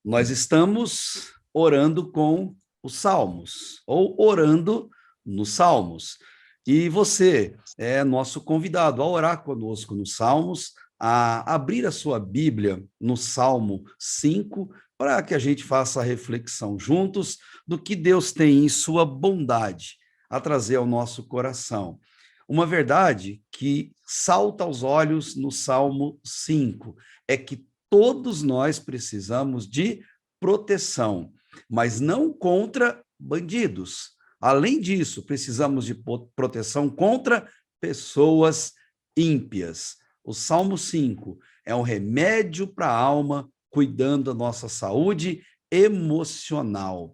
Nós estamos orando com os Salmos, ou orando nos Salmos. E você é nosso convidado a orar conosco nos Salmos, a abrir a sua Bíblia no Salmo 5, para que a gente faça a reflexão juntos do que Deus tem em sua bondade a trazer ao nosso coração. Uma verdade que salta aos olhos no Salmo 5 é que todos nós precisamos de proteção, mas não contra bandidos. Além disso, precisamos de proteção contra pessoas ímpias. O Salmo 5 é um remédio para a alma, cuidando da nossa saúde emocional.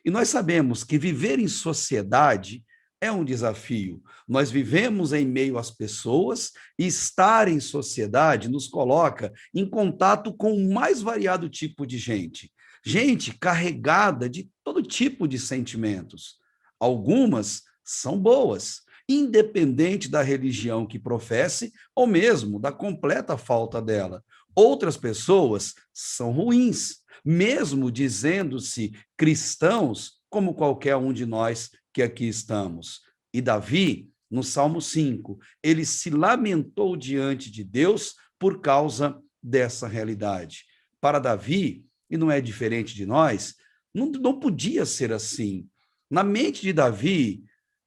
E nós sabemos que viver em sociedade é um desafio. Nós vivemos em meio às pessoas e estar em sociedade nos coloca em contato com o mais variado tipo de gente. Gente carregada de todo tipo de sentimentos. Algumas são boas, independente da religião que professe ou mesmo da completa falta dela. Outras pessoas são ruins, mesmo dizendo-se cristãos, como qualquer um de nós que aqui estamos. E Davi, no Salmo 5, ele se lamentou diante de Deus por causa dessa realidade. Para Davi, e não é diferente de nós, não podia ser assim. Na mente de Davi,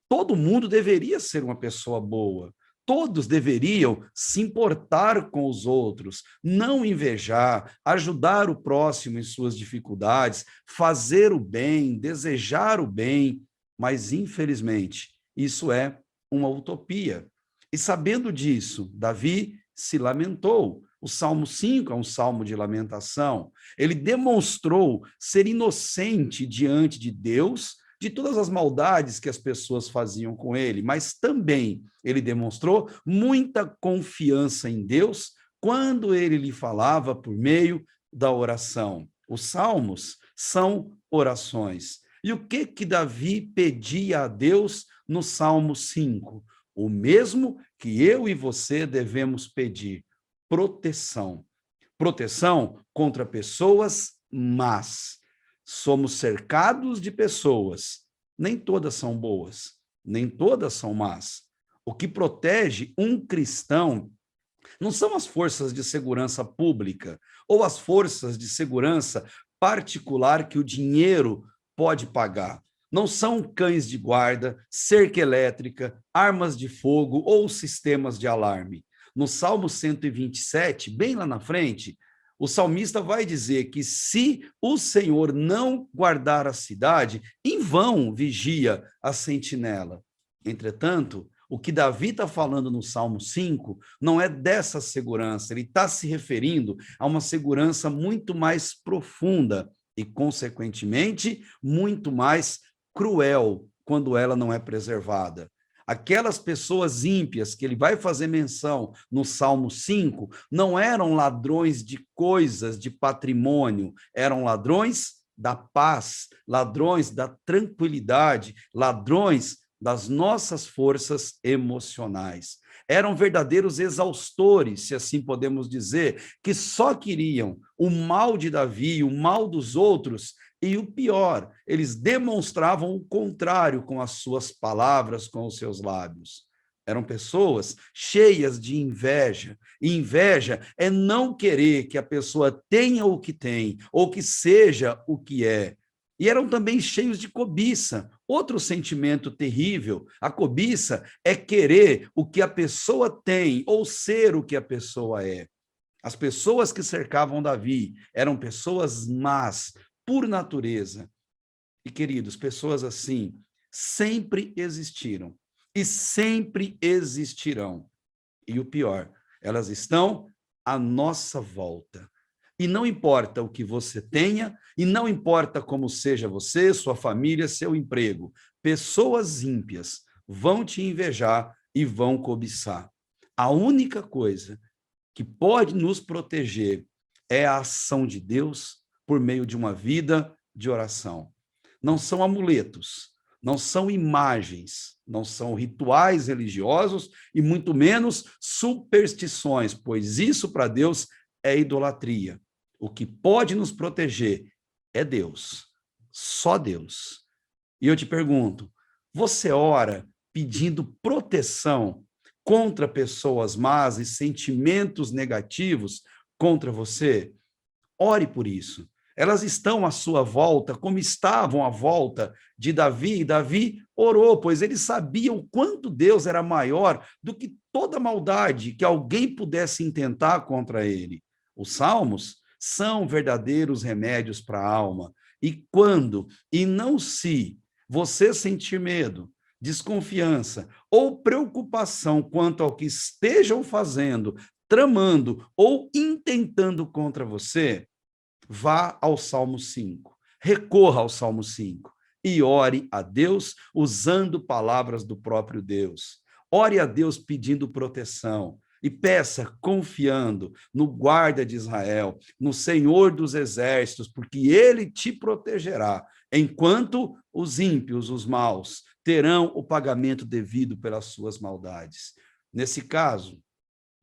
todo mundo deveria ser uma pessoa boa. Todos deveriam se importar com os outros, não invejar, ajudar o próximo em suas dificuldades, fazer o bem, desejar o bem, mas, infelizmente, isso é uma utopia. E sabendo disso, Davi se lamentou. O Salmo 5 é um salmo de lamentação. Ele demonstrou ser inocente diante de Deus, de todas as maldades que as pessoas faziam com ele, mas também ele demonstrou muita confiança em Deus quando ele lhe falava por meio da oração. Os salmos são orações. E o que Davi pedia a Deus no Salmo 5? O mesmo que eu e você devemos pedir: proteção. Proteção contra pessoas más. Somos cercados de pessoas, nem todas são boas, nem todas são más. O que protege um cristão não são as forças de segurança pública ou as forças de segurança particular que o dinheiro pode pagar. Não são cães de guarda, cerca elétrica, armas de fogo ou sistemas de alarme. No Salmo 127, bem lá na frente, o salmista vai dizer que se o Senhor não guardar a cidade, em vão vigia a sentinela. Entretanto, o que Davi está falando no Salmo 5 não é dessa segurança, ele está se referindo a uma segurança muito mais profunda e, consequentemente, muito mais cruel quando ela não é preservada. Aquelas pessoas ímpias que ele vai fazer menção no Salmo 5 não eram ladrões de coisas, de patrimônio, eram ladrões da paz, ladrões da tranquilidade, ladrões das nossas forças emocionais. Eram verdadeiros exaustores, se assim podemos dizer, que só queriam o mal de Davi, o mal dos outros. E o pior, eles demonstravam o contrário com as suas palavras, com os seus lábios. Eram pessoas cheias de inveja. E inveja é não querer que a pessoa tenha o que tem, ou que seja o que é. E eram também cheios de cobiça. Outro sentimento terrível, a cobiça é querer o que a pessoa tem, ou ser o que a pessoa é. As pessoas que cercavam Davi eram pessoas más, por natureza. E, queridos, pessoas assim sempre existiram e sempre existirão. E o pior, elas estão à nossa volta. E não importa o que você tenha, e não importa como seja você, sua família, seu emprego, pessoas ímpias vão te invejar e vão cobiçar. A única coisa que pode nos proteger é a ação de Deus por meio de uma vida de oração. Não são amuletos, não são imagens, não são rituais religiosos e muito menos superstições, pois isso para Deus é idolatria. O que pode nos proteger é Deus, só Deus. E eu te pergunto, você ora pedindo proteção contra pessoas más e sentimentos negativos contra você? Ore por isso. Elas estão à sua volta, como estavam à volta de Davi, e Davi orou, pois ele sabia o quanto Deus era maior do que toda maldade que alguém pudesse intentar contra ele. Os salmos são verdadeiros remédios para a alma. E quando, e não se, você sentir medo, desconfiança ou preocupação quanto ao que estejam fazendo, tramando ou intentando contra você, vá ao Salmo 5, recorra ao Salmo 5 e ore a Deus usando palavras do próprio Deus. Ore a Deus pedindo proteção e peça confiando no guarda de Israel, no Senhor dos exércitos, porque ele te protegerá, enquanto os ímpios, os maus, terão o pagamento devido pelas suas maldades. Nesse caso,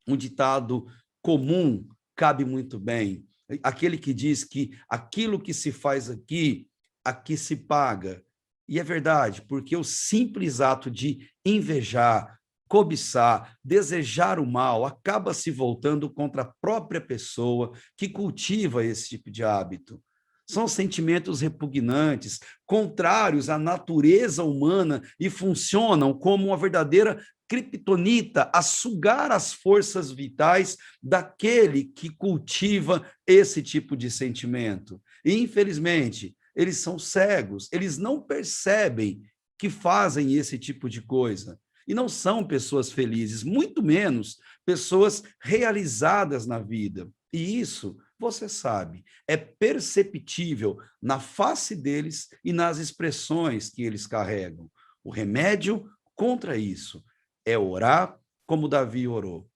um ditado comum cabe muito bem. Aquele que diz que aquilo que se faz aqui, aqui se paga. E é verdade, porque o simples ato de invejar, cobiçar, desejar o mal, acaba se voltando contra a própria pessoa que cultiva esse tipo de hábito. São sentimentos repugnantes, contrários à natureza humana e funcionam como uma verdadeira criptonita a sugar as forças vitais daquele que cultiva esse tipo de sentimento. E, infelizmente, eles são cegos, eles não percebem que fazem esse tipo de coisa. E não são pessoas felizes, muito menos pessoas realizadas na vida. E isso, você sabe, é perceptível na face deles e nas expressões que eles carregam. O remédio contra isso é orar como Davi orou.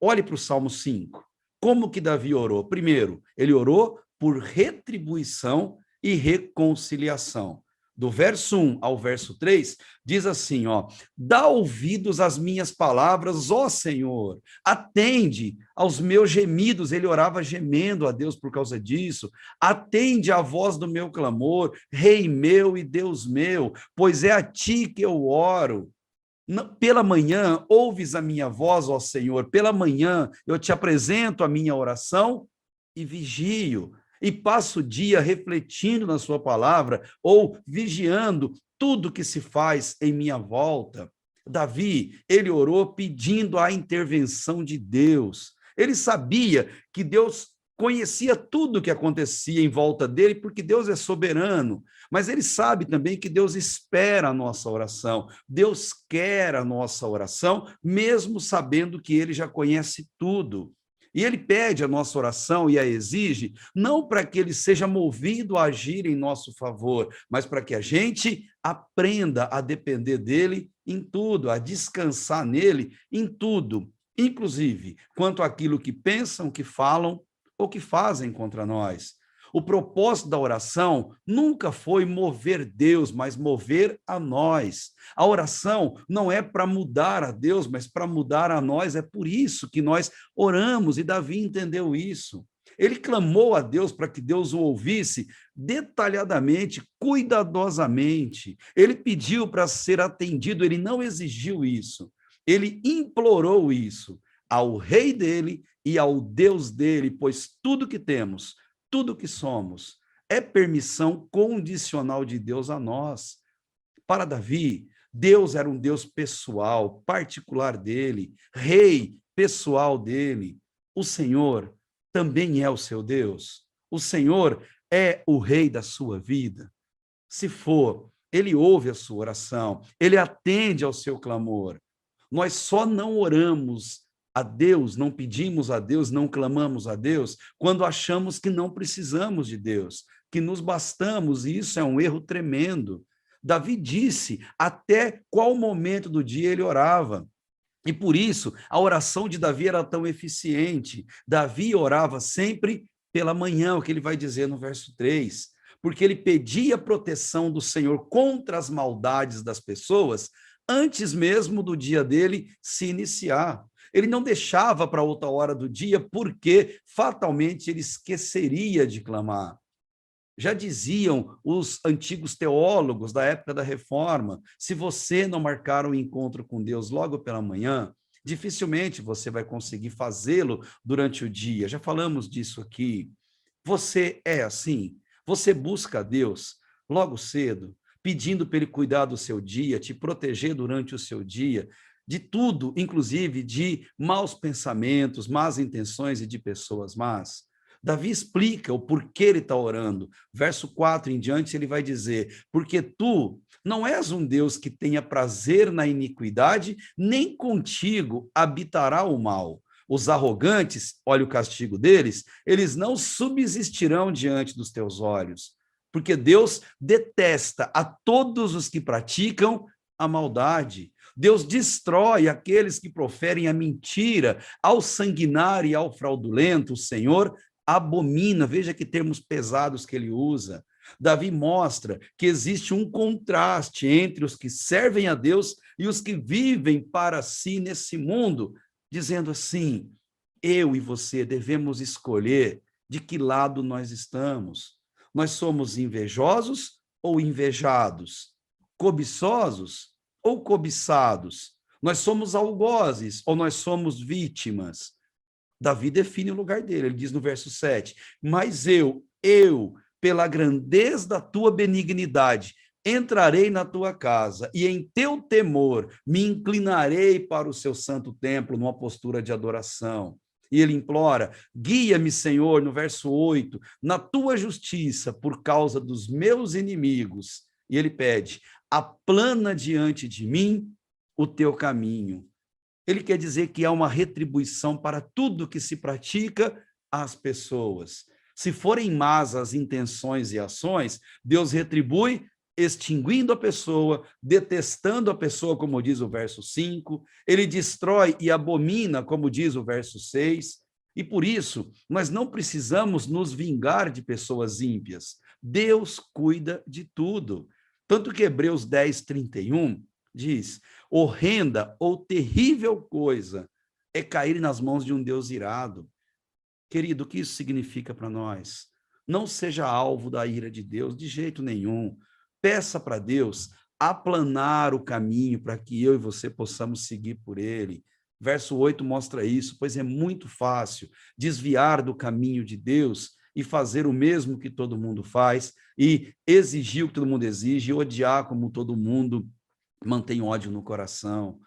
Olhe para o Salmo 5. Como que Davi orou? Primeiro, ele orou por retribuição e reconciliação. Do verso 1 ao verso 3, diz assim, ó: dá ouvidos às minhas palavras, ó Senhor, atende aos meus gemidos. Ele orava gemendo a Deus por causa disso. Atende à voz do meu clamor, Rei meu e Deus meu, pois é a ti que eu oro. Pela manhã, ouves a minha voz, ó Senhor, pela manhã eu te apresento a minha oração e vigio, e passo o dia refletindo na sua palavra, ou vigiando tudo que se faz em minha volta. Davi, ele orou pedindo a intervenção de Deus. Ele sabia que Deus conhecia tudo o que acontecia em volta dele, porque Deus é soberano, mas ele sabe também que Deus espera a nossa oração, Deus quer a nossa oração, mesmo sabendo que ele já conhece tudo. E ele pede a nossa oração e a exige, não para que ele seja movido a agir em nosso favor, mas para que a gente aprenda a depender dele em tudo, a descansar nele em tudo, inclusive quanto àquilo que pensam, que falam ou que fazem contra nós. O propósito da oração nunca foi mover Deus, mas mover a nós. A oração não é para mudar a Deus, mas para mudar a nós. É por isso que nós oramos, e Davi entendeu isso. Ele clamou a Deus para que Deus o ouvisse detalhadamente, cuidadosamente. Ele pediu para ser atendido, ele não exigiu isso. Ele implorou isso ao rei dele e ao Deus dele, pois tudo que temos, tudo que somos, é permissão condicional de Deus a nós. Para Davi, Deus era um Deus pessoal, particular dele, rei pessoal dele. O Senhor também é o seu Deus. O Senhor é o rei da sua vida. Se for, ele ouve a sua oração, ele atende ao seu clamor. Nós só não oramos a Deus, não pedimos a Deus, não clamamos a Deus, quando achamos que não precisamos de Deus, que nos bastamos, e isso é um erro tremendo. Davi disse até qual momento do dia ele orava, e por isso a oração de Davi era tão eficiente. Davi orava sempre pela manhã, o que ele vai dizer no verso 3, porque ele pedia proteção do Senhor contra as maldades das pessoas, antes mesmo do dia dele se iniciar. Ele não deixava para outra hora do dia, porque fatalmente ele esqueceria de clamar. Já diziam os antigos teólogos da época da Reforma, se você não marcar um encontro com Deus logo pela manhã, dificilmente você vai conseguir fazê-lo durante o dia. Já falamos disso aqui. Você é assim? Você busca a Deus logo cedo, pedindo para Ele cuidar do seu dia, te proteger durante o seu dia, de tudo, inclusive de maus pensamentos, más intenções e de pessoas más? Davi explica o porquê ele está orando. Verso 4 em diante, ele vai dizer: porque tu não és um Deus que tenha prazer na iniquidade, nem contigo habitará o mal. Os arrogantes, olha o castigo deles, eles não subsistirão diante dos teus olhos, porque Deus detesta a todos os que praticam a maldade. Deus destrói aqueles que proferem a mentira, ao sanguinário e ao fraudulento. O Senhor abomina, veja que termos pesados que ele usa. Davi mostra que existe um contraste entre os que servem a Deus e os que vivem para si nesse mundo, dizendo assim: eu e você devemos escolher de que lado nós estamos. Nós somos invejosos ou invejados? Cobiçosos ou cobiçados? Nós somos algozes ou nós somos vítimas? Davi define o lugar dele, ele diz no verso 7, mas eu, pela grandeza da tua benignidade, entrarei na tua casa e em teu temor me inclinarei para o seu santo templo numa postura de adoração. E ele implora: guia-me, Senhor, no verso 8, na tua justiça por causa dos meus inimigos. E ele pede: aplana diante de mim o teu caminho. Ele quer dizer que há uma retribuição para tudo que se pratica às pessoas. Se forem más as intenções e ações, Deus retribui extinguindo a pessoa, detestando a pessoa, como diz o verso 5, ele destrói e abomina, como diz o verso 6, e por isso nós não precisamos nos vingar de pessoas ímpias. Deus cuida de tudo. Tanto que Hebreus 10, 31 diz: horrenda ou terrível coisa é cair nas mãos de um Deus irado. Querido, o que isso significa para nós? Não seja alvo da ira de Deus de jeito nenhum. Peça para Deus aplanar o caminho para que eu e você possamos seguir por ele. Verso 8 mostra isso, pois é muito fácil desviar do caminho de Deus e fazer o mesmo que todo mundo faz, e exigir o que todo mundo exige, e odiar como todo mundo mantém ódio no coração.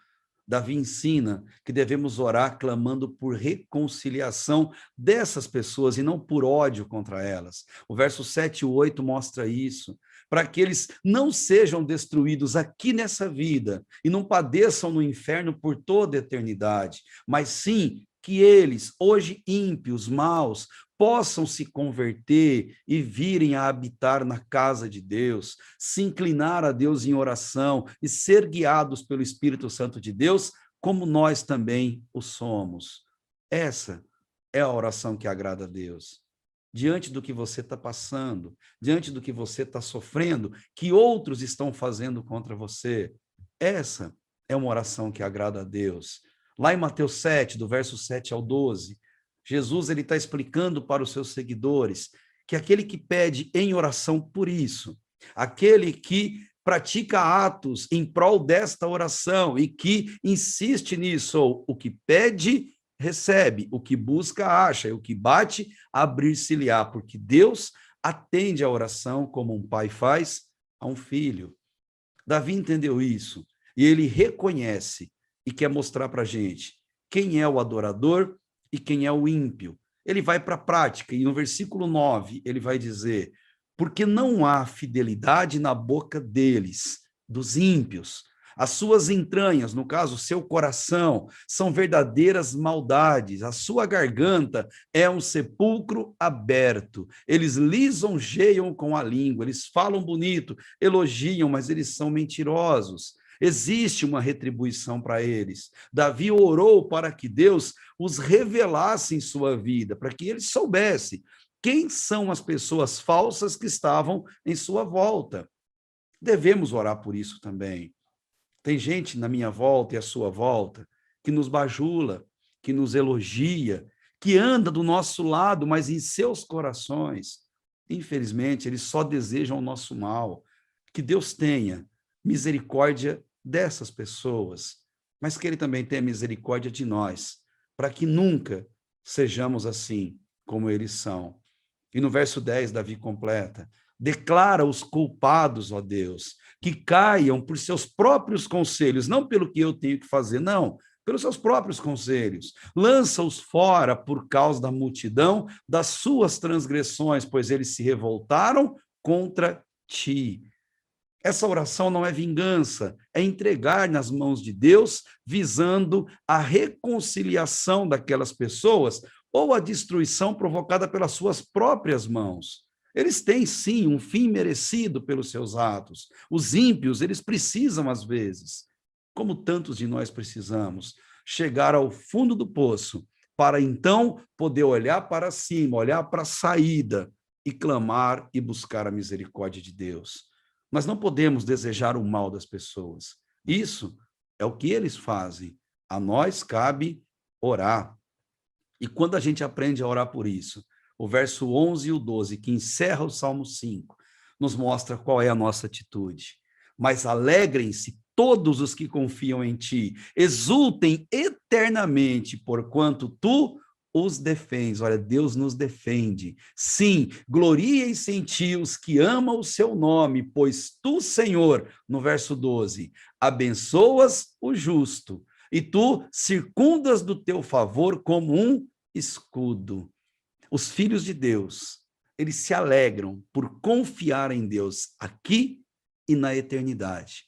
Davi ensina que devemos orar clamando por reconciliação dessas pessoas e não por ódio contra elas. O verso 7 e 8 mostra isso, para que eles não sejam destruídos aqui nessa vida e não padeçam no inferno por toda a eternidade, mas sim que eles, hoje ímpios, maus, possam se converter e virem a habitar na casa de Deus, se inclinar a Deus em oração e ser guiados pelo Espírito Santo de Deus, como nós também o somos. Essa é a oração que agrada a Deus. Diante do que você está passando, diante do que você está sofrendo, que outros estão fazendo contra você, essa é uma oração que agrada a Deus. Lá em Mateus 7, do verso 7 ao 12, Jesus ele está explicando para os seus seguidores que aquele que pede em oração por isso, aquele que pratica atos em prol desta oração e que insiste nisso, o que pede, recebe, o que busca, acha, e o que bate, abrir-se-lhe-á, porque Deus atende a oração como um pai faz a um filho. Davi entendeu isso e ele reconhece e quer mostrar para a gente quem é o adorador e quem é o ímpio. Ele vai para a prática e no versículo 9 ele vai dizer: porque não há fidelidade na boca deles, dos ímpios. As suas entranhas, no caso, seu coração, são verdadeiras maldades. A sua garganta é um sepulcro aberto. Eles lisonjeiam com a língua, eles falam bonito, elogiam, mas eles são mentirosos. Existe uma retribuição para eles. Davi orou para que Deus os revelasse em sua vida, para que ele soubesse quem são as pessoas falsas que estavam em sua volta. Devemos orar por isso também. Tem gente na minha volta e à sua volta que nos bajula, que nos elogia, que anda do nosso lado, mas em seus corações, infelizmente, eles só desejam o nosso mal. Que Deus tenha misericórdia dessas pessoas, mas que Ele também tenha misericórdia de nós, para que nunca sejamos assim como eles são. E no verso 10, Davi completa: declara os culpados, ó Deus, que caiam por seus próprios conselhos, não pelo que eu tenho que fazer, não, pelos seus próprios conselhos. Lança-os fora por causa da multidão das suas transgressões, pois eles se revoltaram contra ti. Essa oração não é vingança, é entregar nas mãos de Deus, visando a reconciliação daquelas pessoas ou a destruição provocada pelas suas próprias mãos. Eles têm, sim, um fim merecido pelos seus atos. Os ímpios, eles precisam, às vezes, como tantos de nós precisamos, chegar ao fundo do poço, para então poder olhar para cima, olhar para a saída e clamar e buscar a misericórdia de Deus. Nós não podemos desejar o mal das pessoas. Isso é o que eles fazem. A nós cabe orar. E quando a gente aprende a orar por isso, o verso 11 e o 12, que encerra o Salmo 5, nos mostra qual é a nossa atitude. Mas alegrem-se todos os que confiam em ti, exultem eternamente, porquanto tu os defendes. Olha, Deus nos defende. Sim, gloriem-se em ti os que amam o seu nome, pois tu, Senhor, no verso 12, abençoas o justo, e tu circundas do teu favor como um escudo. Os filhos de Deus, eles se alegram por confiar em Deus aqui e na eternidade.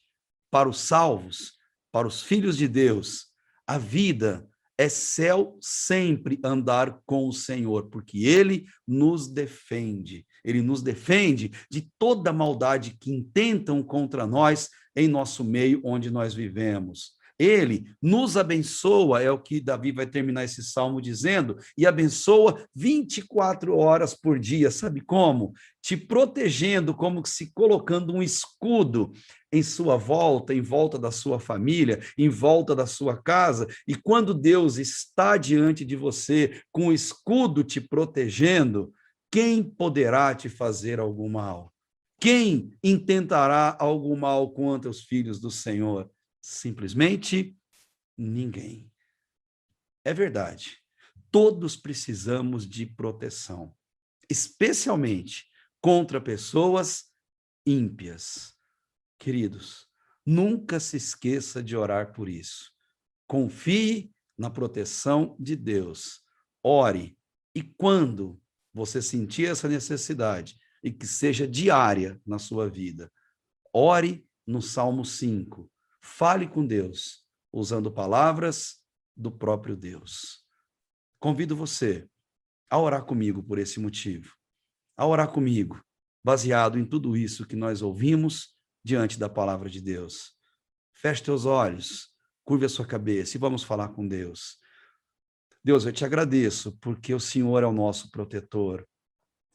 Para os salvos, para os filhos de Deus, a vida é céu sempre andar com o Senhor, porque Ele nos defende. Ele nos defende de toda maldade que intentam contra nós em nosso meio onde nós vivemos. Ele nos abençoa, é o que Davi vai terminar esse salmo dizendo, e abençoa 24 horas por dia. Sabe como? Te protegendo, como se colocando um escudo em sua volta, em volta da sua família, em volta da sua casa. E quando Deus está diante de você, com o escudo te protegendo, quem poderá te fazer algum mal? Quem intentará algum mal contra os filhos do Senhor? Simplesmente ninguém. É verdade. Todos precisamos de proteção, especialmente contra pessoas ímpias. Queridos, nunca se esqueça de orar por isso. Confie na proteção de Deus. Ore. E quando você sentir essa necessidade, e que seja diária na sua vida, ore no Salmo 5. Fale com Deus, usando palavras do próprio Deus. Convido você a orar comigo por esse motivo, a orar comigo, baseado em tudo isso que nós ouvimos diante da palavra de Deus. Feche teus olhos, curve a sua cabeça e vamos falar com Deus. Deus, eu te agradeço porque o Senhor é o nosso protetor,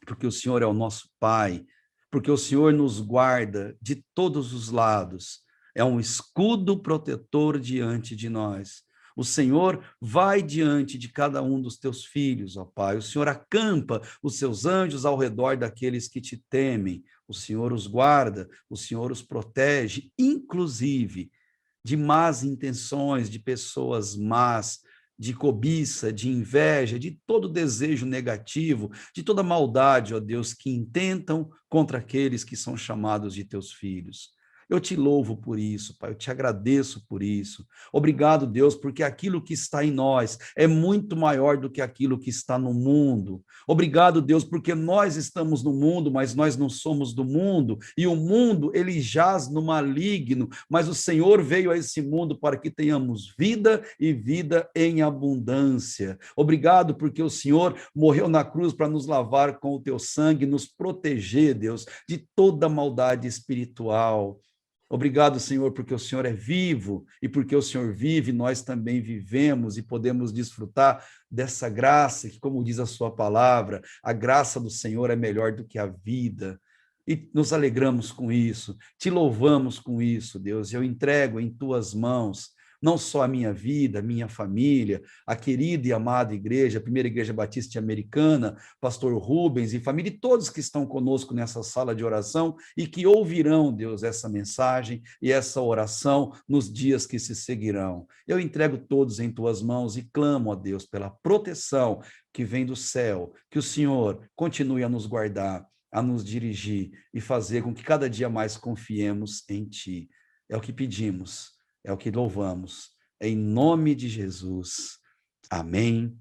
porque o Senhor é o nosso Pai, porque o Senhor nos guarda de todos os lados. É um escudo protetor diante de nós. O Senhor vai diante de cada um dos teus filhos, ó Pai. O Senhor acampa os seus anjos ao redor daqueles que te temem. O Senhor os guarda, o Senhor os protege, inclusive de más intenções, de pessoas más, de cobiça, de inveja, de todo desejo negativo, de toda maldade, ó Deus, que intentam contra aqueles que são chamados de teus filhos. Eu te louvo por isso, Pai, eu te agradeço por isso. Obrigado, Deus, porque aquilo que está em nós é muito maior do que aquilo que está no mundo. Obrigado, Deus, porque nós estamos no mundo, mas nós não somos do mundo, e o mundo, ele jaz no maligno, mas o Senhor veio a esse mundo para que tenhamos vida e vida em abundância. Obrigado, porque o Senhor morreu na cruz para nos lavar com o teu sangue, nos proteger, Deus, de toda maldade espiritual. Obrigado, Senhor, porque o Senhor é vivo e porque o Senhor vive, nós também vivemos e podemos desfrutar dessa graça, que, como diz a sua palavra, a graça do Senhor é melhor do que a vida. E nos alegramos com isso, te louvamos com isso, Deus. Eu entrego em tuas mãos não só a minha vida, a minha família, a querida e amada igreja, a Primeira Igreja Batista Americana, pastor Rubens e família, e todos que estão conosco nessa sala de oração e que ouvirão, Deus, essa mensagem e essa oração nos dias que se seguirão. Eu entrego todos em tuas mãos e clamo a Deus pela proteção que vem do céu, que o Senhor continue a nos guardar, a nos dirigir e fazer com que cada dia mais confiemos em Ti. É o que pedimos, é o que louvamos. Em nome de Jesus. Amém